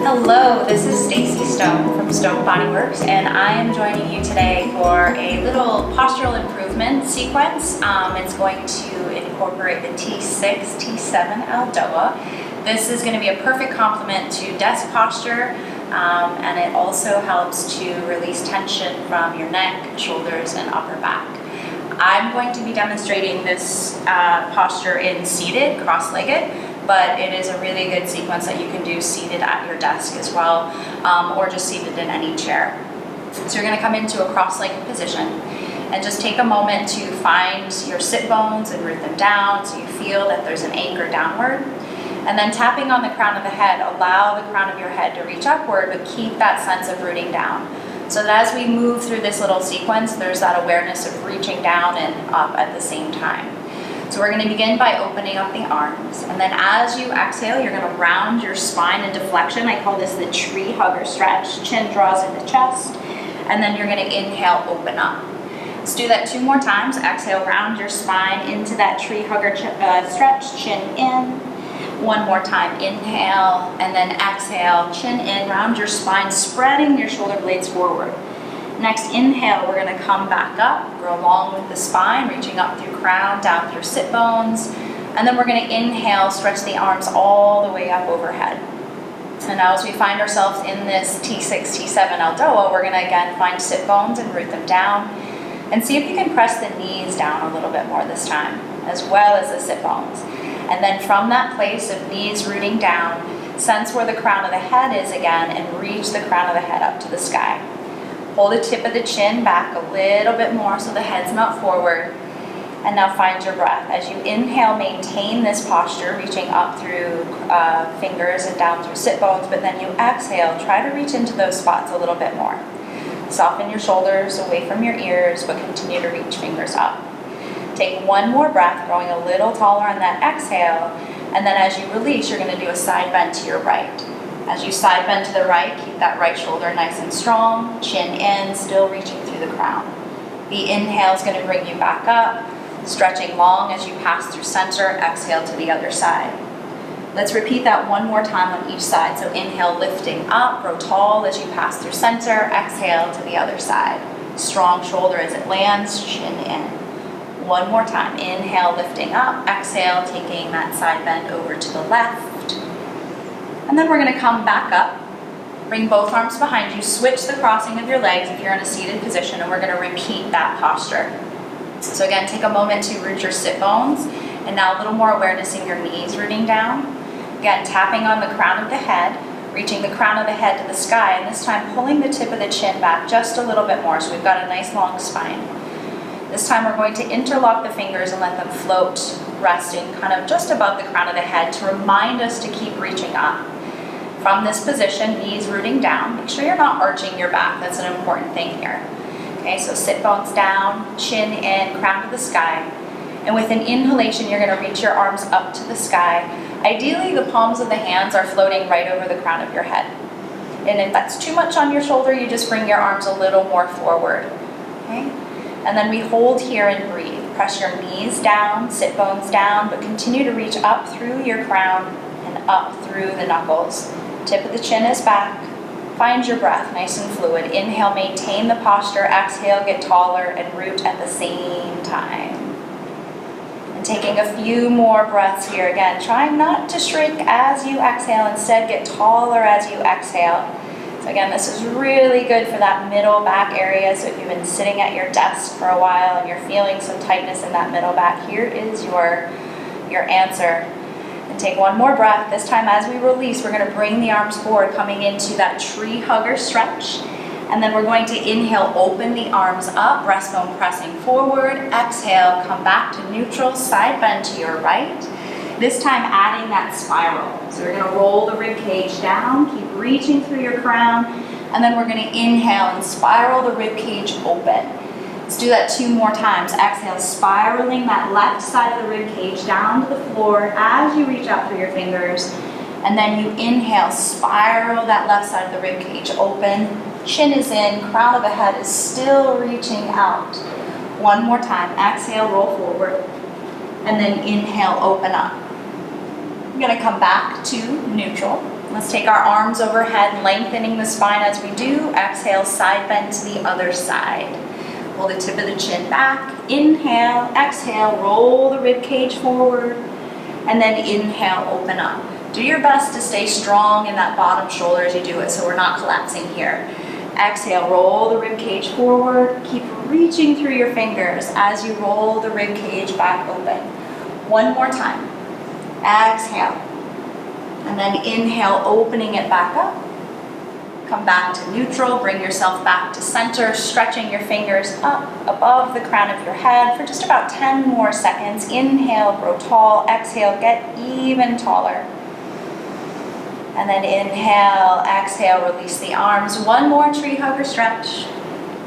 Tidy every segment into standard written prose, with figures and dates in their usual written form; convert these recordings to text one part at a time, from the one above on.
Hello, this is Stacey Stone from Stone Bodyworks, and I am joining you today for a little postural improvement sequence. It's going to incorporate the T6, T7 ELDOA. This is going to be a perfect complement to desk posture, and it also helps to release tension from your neck, shoulders, and upper back. I'm going to be demonstrating this posture in seated, cross-legged, but it is a really good sequence that you can do seated at your desk as well, or just seated in any chair. So you're going to come into a cross-legged position and just take a moment to find your sit bones and root them down so you feel that there's an anchor downward. And then tapping on the crown of the head, allow the crown of your head to reach upward, but keep that sense of rooting down. So that as we move through this little sequence, there's that awareness of reaching down and up at the same time. So we're going to begin by opening up the arms, and then as you exhale, you're going to round your spine into flexion. I call this the tree hugger stretch. Chin draws into chest, and then you're going to inhale, open up. Let's do that 2 more times. Exhale, round your spine into that tree hugger stretch, chin in. 1 more time, inhale, and then exhale, chin in, round your spine, spreading your shoulder blades forward. Next, inhale, we're going to come back up, grow along with the spine, reaching up through crown, down through sit bones. And then we're going to inhale, stretch the arms all the way up overhead. And now as we find ourselves in this T6, T7 ELDOA, we're going to again find sit bones and root them down. And see if you can press the knees down a little bit more this time, as well as the sit bones. And then from that place of knees rooting down, sense where the crown of the head is again and reach the crown of the head up to the sky. Hold the tip of the chin back a little bit more so the head's not forward. And now find your breath. As you inhale, maintain this posture, reaching up through fingers and down through sit bones, but then you exhale, try to reach into those spots a little bit more. Soften your shoulders away from your ears, but continue to reach fingers up. Take 1 more breath, growing a little taller on that exhale, and then as you release, you're going to do a side bend to your right. As you side bend to the right, keep that right shoulder nice and strong, chin in, still reaching through the crown. The inhale is going to bring you back up, stretching long as you pass through center, exhale to the other side. Let's repeat that 1 more time on each side. So inhale, lifting up, grow tall as you pass through center, exhale to the other side. Strong shoulder as it lands, chin in. 1 more time, inhale, lifting up, exhale, taking that side bend over to the left. And then we're going to come back up, bring both arms behind you, switch the crossing of your legs if you're in a seated position, and we're going to repeat that posture. So again, take a moment to root your sit bones, and now a little more awareness in your knees rooting down. Again, tapping on the crown of the head, reaching the crown of the head to the sky, and this time pulling the tip of the chin back just a little bit more so we've got a nice long spine. This time we're going to interlock the fingers and let them float, resting kind of just above the crown of the head to remind us to keep reaching up. From this position, knees rooting down. Make sure you're not arching your back. That's an important thing here. Okay, so sit bones down, chin in, crown to the sky. And with an inhalation, you're going to reach your arms up to the sky. Ideally, the palms of the hands are floating right over the crown of your head. And if that's too much on your shoulder, you just bring your arms a little more forward. Okay? And then we hold here and breathe. Press your knees down, sit bones down, but continue to reach up through your crown and up through the knuckles. Tip of the chin is back. Find your breath nice and fluid. Inhale, maintain the posture. Exhale, get taller and root at the same time. And taking a few more breaths here. Again, trying not to shrink as you exhale. Instead, get taller as you exhale. So again, this is really good for that middle back area. So if you've been sitting at your desk for a while and you're feeling some tightness in that middle back, here is your answer. And take 1 more breath. This time as we release, we're going to bring the arms forward, coming into that tree hugger stretch. And then we're going to inhale, open the arms up, breastbone pressing forward. Exhale, come back to neutral, side bend to your right. This time adding that spiral. So we're going to roll the rib cage down, keep reaching through your crown, and then we're going to inhale and spiral the rib cage open. Let's do that 2 more times. Exhale, spiraling that left side of the rib cage down to the floor as you reach out through your fingers. And then you inhale, spiral that left side of the rib cage open. Chin is in, crown of the head is still reaching out. 1 more time. Exhale, roll forward. And then inhale, open up. I'm going to come back to neutral. Let's take our arms overhead, lengthening the spine as we do. Exhale, side bend to the other side. Pull the tip of the chin back. Inhale, exhale, roll the rib cage forward. And then inhale, open up. Do your best to stay strong in that bottom shoulder as you do it, so we're not collapsing here. Exhale, roll the rib cage forward. Keep reaching through your fingers as you roll the rib cage back open. One more time. Exhale. And then inhale, opening it back up. Come back to neutral, bring yourself back to center, stretching your fingers up above the crown of your head for just about 10 more seconds. Inhale, grow tall. Exhale, get even taller. And then inhale, exhale, release the arms. One more tree hugger stretch.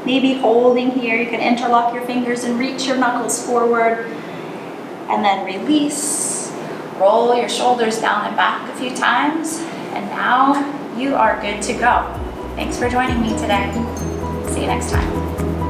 Maybe holding here, you can interlock your fingers and reach your knuckles forward. And then release. Roll your shoulders down and back a few times. And now you are good to go. Thanks for joining me today. See you next time.